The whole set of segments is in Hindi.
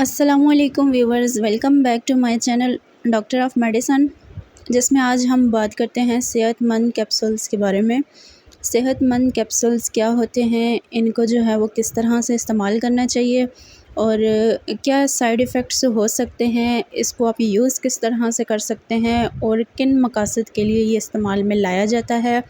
अस्सलामुअलैकुम viewers, welcome back to my channel doctor of medicine, जिसमें आज हम बात करते हैं सेहतमंद कैप्सूल्स के बारे में। सेहतमंद कैप्सूल्स क्या होते हैं, इनको जो है वो किस तरह से इस्तेमाल करना चाहिए और क्या साइड इफ़ेक्ट्स हो सकते हैं, इसको आप यूज़ किस तरह से कर सकते हैं और किन मकासद के लिए ये इस्तेमाल में लाया जाता है,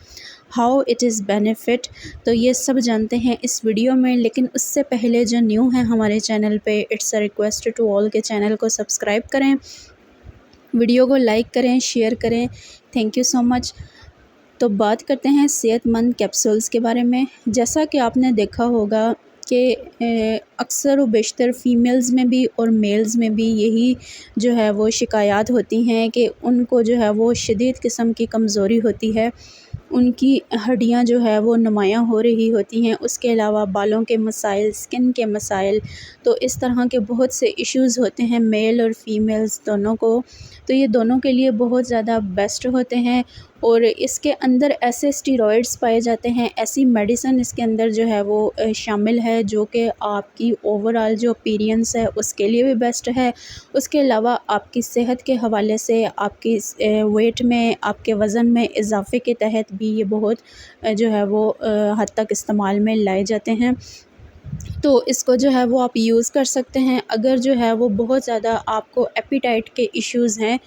हाउ इट इज़ बेनिफिट। तो ये सब जानते हैं इस वीडियो में। लेकिन उससे पहले जो न्यू है हमारे चैनल पे, it's a request to all के चैनल को सब्सक्राइब करें, वीडियो को लाइक करें, शेयर करें। Thank you so much. तो बात करते हैं सेहतमंद कैप्सूल्स के बारे में। जैसा कि आपने देखा होगा कि अक्सर व बेशतर फ़ीमेल्स में भी और मेल्स में भी यही जो है वो शिकायत होती हैं कि उनको जो है वो शदीद किस्म की कमज़ोरी होती है, उनकी हड्डियां जो है वो नुमायाँ हो रही होती हैं। उसके अलावा बालों के मसाइल, स्किन के मसाइल, तो इस तरह के बहुत से इश्यूज़ होते हैं मेल और फीमेल्स दोनों को। तो ये दोनों के लिए बहुत ज़्यादा बेस्ट होते हैं और इसके अंदर ऐसे स्टेरॉइड्स पाए जाते हैं, ऐसी मेडिसिन इसके अंदर जो है वो शामिल है जो कि आपकी ओवरऑल जो अपीयरेंस है उसके लिए भी बेस्ट है। उसके अलावा आपकी सेहत के हवाले से आपकी वेट में, आपके वज़न में इजाफ़े के तहत भी ये बहुत जो है वो हद तक इस्तेमाल में लाए जाते हैं। तो इसको जो है वो आप यूज़ कर सकते हैं अगर जो है वो बहुत ज़्यादा आपको एपेटाइट के इश्यूज़ हैं।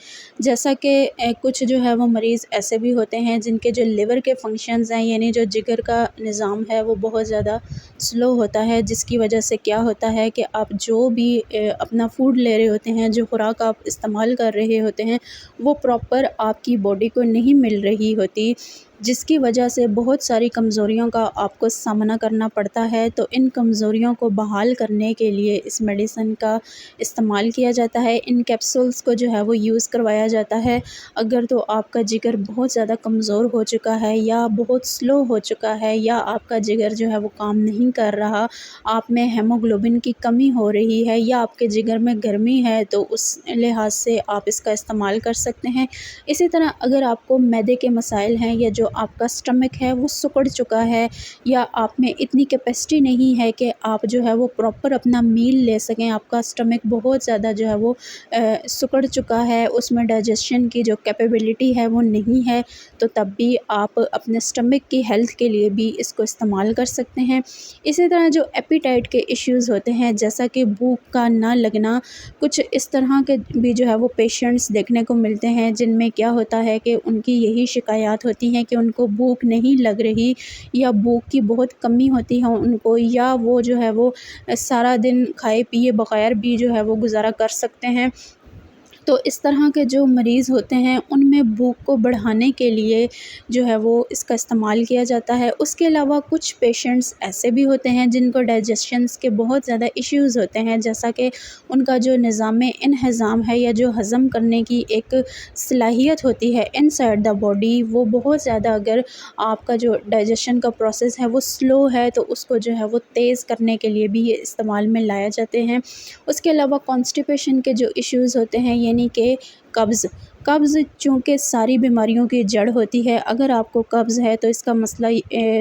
जैसा कि कुछ जो है वो मरीज़ ऐसे भी होते हैं जिनके जो लिवर के फंक्शंस हैं, यानी जो जिगर का निज़ाम है वो बहुत ज़्यादा स्लो होता है, जिसकी वजह से क्या होता है कि आप जो भी अपना फूड ले रहे होते हैं, जो खुराक आप इस्तेमाल कर रहे होते हैं, वो प्रॉपर आपकी बॉडी को नहीं मिल रही होती, जिसकी वजह से बहुत सारी कमज़ोरियों का आपको सामना करना पड़ता है। तो इन कमज़ोरियों को बहाल करने के लिए इस मेडिसिन का इस्तेमाल किया जाता है। इन कैप्सूल्स को जो है वो यूज़ करवाया जाता है अगर तो आपका जिगर बहुत ज़्यादा कमज़ोर हो चुका है या बहुत स्लो हो चुका है या आपका जिगर जो है वो काम नहीं कर रहा, आप में हेमोग्लोबिन की कमी हो रही है या आपके जिगर में गर्मी है, तो उस लिहाज से आप इसका इस्तेमाल कर सकते हैं। इसी तरह अगर आपको मैदे के मसाइल हैं या जो आपका स्टमक है वो सिकुड़ चुका है या आप में इतनी कैपेसिटी नहीं है कि आप जो है वो प्रॉपर अपना मील ले सकें, आपका स्टमक बहुत ज़्यादा जो है वो सिकुड़ चुका है, उसमें डाइजेशन की जो कैपेबिलिटी है वो नहीं है, तो तब भी आप अपने स्टमक की हेल्थ के लिए भी इसको इस्तेमाल कर सकते हैं। इसी तरह जो एपेटाइट के इश्यूज़ होते हैं, जैसा कि भूख का ना लगना, कुछ इस तरह के भी जो है वो पेशेंट्स देखने को मिलते हैं जिनमें क्या होता है कि उनकी यही शिकायत होती है कि उनको भूख नहीं लग रही या भूख की बहुत कमी होती है उनको, या वो जो है वो सारा दिन खाए पिए बगैर भी जो है वो गुज़ारा कर सकते हैं। तो इस तरह के जो मरीज़ होते हैं उनमें भूख को बढ़ाने के लिए जो है वो इसका इस्तेमाल किया जाता है। उसके अलावा कुछ पेशेंट्स ऐसे भी होते हैं जिनको डाइजेशंस के बहुत ज़्यादा इश्यूज़ होते हैं, जैसा कि उनका जो निज़ाम-ए-इंहिज़ाम है या जो हज़म करने की एक सलाहियत होती है इनसाइड द बॉडी, वो बहुत ज़्यादा, अगर आपका जो डाइजेशन का प्रोसेस है वो स्लो है तो उसको जो है वो तेज़ करने के लिए भी ये इस्तेमाल में लाए जाते हैं। उसके अलावा कॉन्स्टिपेशन के जो इश्यूज़ होते हैं, यानी कि कब्ज़ चूँकि सारी बीमारियों की जड़ होती है। अगर आपको कब्ज़ है तो इसका मसला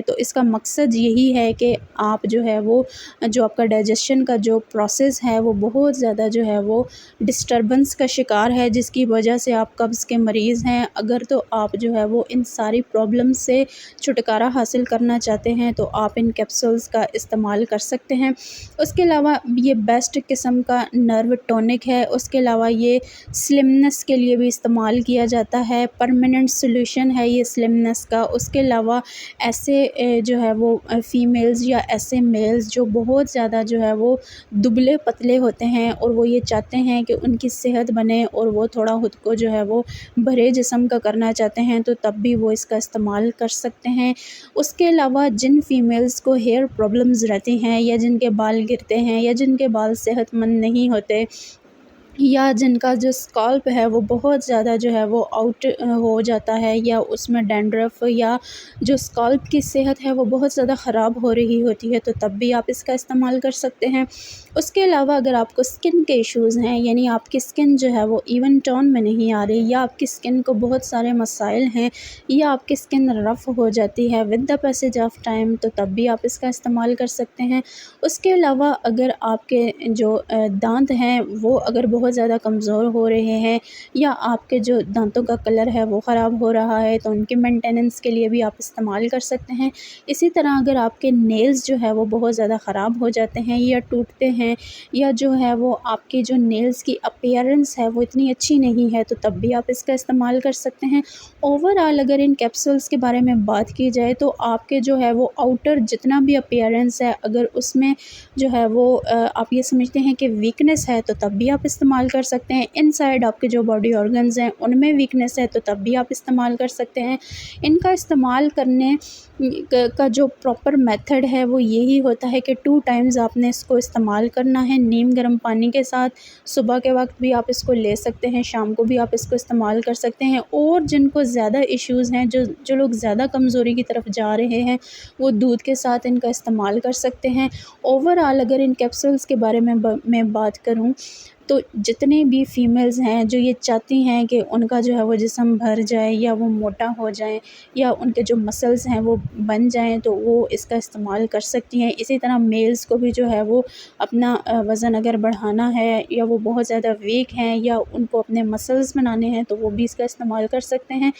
तो इसका मकसद यही है कि आप जो है वो जो आपका डाइजेशन का जो प्रोसेस है वो बहुत ज़्यादा जो है वो डिस्टर्बेंस का शिकार है, जिसकी वजह से आप कब्ज़ के मरीज़ हैं। अगर तो आप जो है वो इन सारी प्रॉब्लम से छुटकारा हासिल करना चाहते हैं तो आप इन कैप्सूल्स का इस्तेमाल कर सकते हैं। उसके अलावा ये बेस्ट किस्म का नर्व टॉनिक है। उसके अलावा ये स्लिमनेस के लिए भी इस्तेमाल किया जाता है, परमानेंट सॉल्यूशन है ये स्लिमनेस का। उसके अलावा ऐसे जो है वो फीमेल्स या ऐसे मेल्स जो बहुत ज़्यादा जो है वो दुबले पतले होते हैं और वो ये चाहते हैं कि उनकी सेहत बने और वो थोड़ा खुद को जो है वो भरे जिस्म का करना चाहते हैं, तो तब भी वो इसका इस्तेमाल कर सकते हैं। उसके अलावा जिन फीमेल्स को हेयर प्रॉब्लम्स रहती हैं या जिनके बाल गिरते हैं या जिनके बाल सेहतमंद नहीं होते, या जिनका जो स्कैल्प है वो बहुत ज़्यादा जो है वो आउट हो जाता है, या उसमें डैंड्रफ, या जो स्कैल्प की सेहत है वो बहुत ज़्यादा ख़राब हो रही होती है, तो तब भी आप इसका इस्तेमाल कर सकते हैं। उसके अलावा अगर आपको स्किन के इश्यूज़ हैं, यानी आपकी स्किन जो है वो इवन टोन में नहीं आ रही, या आपकी स्किन को बहुत सारे मसाइल हैं, या आपकी स्किन रफ़ हो जाती है with the passage of time, तो तब भी आप इसका इस्तेमाल कर सकते हैं। उसके अलावा अगर आपके जो दांत हैं वो अगर बहुत ज़्यादा कमज़ोर हो रहे हैं, या आपके जो दांतों का कलर है वो ख़राब हो रहा है, तो उनकी मेंटेनेंस के लिए भी आप इस्तेमाल कर सकते हैं। इसी तरह अगर आपके नेल्स जो है वो बहुत ज़्यादा ख़राब हो जाते हैं या टूटते हैं, या जो है वो आपकी जो नेल्स की अपीयरेंस है वो इतनी अच्छी नहीं है, तो तब भी आप इसका इस्तेमाल कर सकते हैं। ओवरऑल अगर इन कैप्सूल्स के बारे में बात की जाए तो आपके जो है वो आउटर जितना भी अपीयरेंस है, अगर उसमें जो है वो आप ये समझते हैं कि वीकनेस है, तो तब भी आप इस्तेमाल कर सकते हैं। इनसाइड आपके जो बॉडी ऑर्गन्स हैं उनमें वीकनेस है, तो तब भी आप इस्तेमाल कर सकते हैं। इनका इस्तेमाल करने का जो प्रॉपर मेथड है वो यही होता है कि 2 टाइम्स आपने इसको इस्तेमाल करना है नीम गर्म पानी के साथ। सुबह के वक्त भी आप इसको ले सकते हैं, शाम को भी आप इसको इस्तेमाल कर सकते हैं। और जिनको ज़्यादा इश्यूज़ हैं, जो लोग ज़्यादा कमज़ोरी की तरफ जा रहे हैं, वो दूध के साथ इनका इस्तेमाल कर सकते हैं। ओवरऑल अगर इन कैप्सूल्स के बारे में मैं बात करूँ, तो जितने भी फ़ीमेल्स हैं जो ये चाहती हैं कि उनका जो है वो जिस्म भर जाए, या वो मोटा हो जाएँ, या उनके जो मसल्स हैं वो बन जाएँ, तो वो इसका इस्तेमाल कर सकती हैं। इसी तरह मेल्स को भी जो है वो अपना वज़न अगर बढ़ाना है, या वो बहुत ज़्यादा वीक हैं, या उनको अपने मसल्स बनाने हैं, तो वो भी इसका इस्तेमाल कर सकते हैं।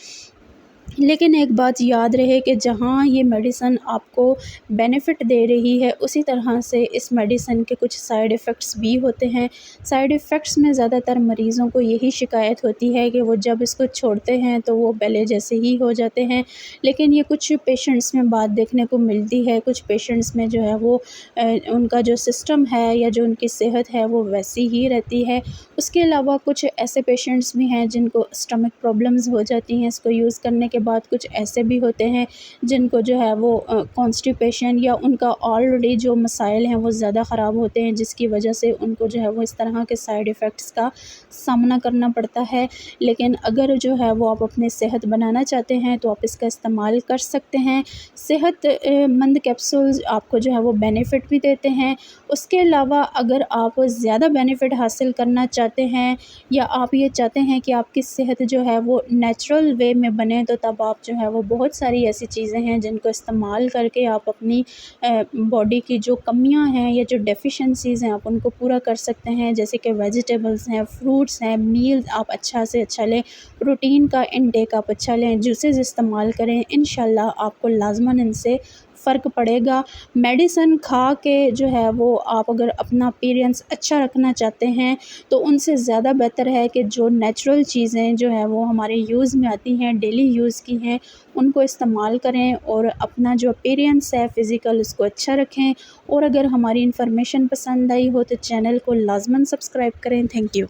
लेकिन एक बात याद रहे कि जहाँ ये मेडिसिन आपको बेनिफ़िट दे रही है, उसी तरह से इस मेडिसिन के कुछ साइड इफ़ेक्ट्स भी होते हैं। साइड इफ़ेक्ट्स में ज़्यादातर मरीज़ों को यही शिकायत होती है कि वो जब इसको छोड़ते हैं तो वो पहले जैसे ही हो जाते हैं। लेकिन ये कुछ पेशेंट्स में बात देखने को मिलती है, कुछ पेशेंट्स में जो है वो उनका जो सिस्टम है या जो उनकी सेहत है वो वैसी ही रहती है। उसके अलावा कुछ ऐसे पेशेंट्स भी हैं जिनको स्टमक प्रॉब्लम्स हो जाती हैं इसको यूज़ करने के बाद। कुछ ऐसे भी होते हैं जिनको जो है वो कॉन्स्टिपेशन या उनका ऑलरेडी जो मसाइल हैं वो ज़्यादा ख़राब होते हैं, जिसकी वजह से उनको जो है वो इस तरह के साइड इफ़ेक्ट्स का सामना करना पड़ता है। लेकिन अगर जो है वो आप अपनी सेहत बनाना चाहते हैं तो आप इसका इस्तेमाल कर सकते हैं। सेहत मंद कैप्सूल्स आपको जो है वो बेनिफ़िट भी देते हैं। उसके अलावा अगर आप ज़्यादा बेनिफ़िट हासिल करना चाहते हैं, या आप ये चाहते हैं कि आपकी सेहत जो है वो नेचुरल वे में बने, तो तब आप जो है वो बहुत सारी ऐसी चीज़ें हैं जिनको इस्तेमाल करके आप अपनी बॉडी की जो कमियां हैं या जो डेफिशिएंसीज़ हैं आप उनको पूरा कर सकते हैं। जैसे कि वेजिटेबल्स हैं, फ्रूट्स हैं, मील्स आप अच्छा से अच्छा लें, प्रोटीन का इनटेक आप अच्छा लें, जूसेस इस्तेमाल करें। इंशाल्लाह आपको लाज़मन इनसे फ़र्क पड़ेगा। मेडिसिन खा के जो है वो आप अगर अपना अपीयरेंस अच्छा रखना चाहते हैं, तो उनसे ज़्यादा बेहतर है कि जो नेचुरल चीज़ें जो है वो हमारे यूज़ में आती हैं, डेली यूज़ की हैं, उनको इस्तेमाल करें और अपना जो अपीयरेंस है फ़िज़िकल उसको अच्छा रखें। और अगर हमारी इन्फॉर्मेशन पसंद आई हो तो चैनल को लाज़मन सब्सक्राइब करें। Thank you.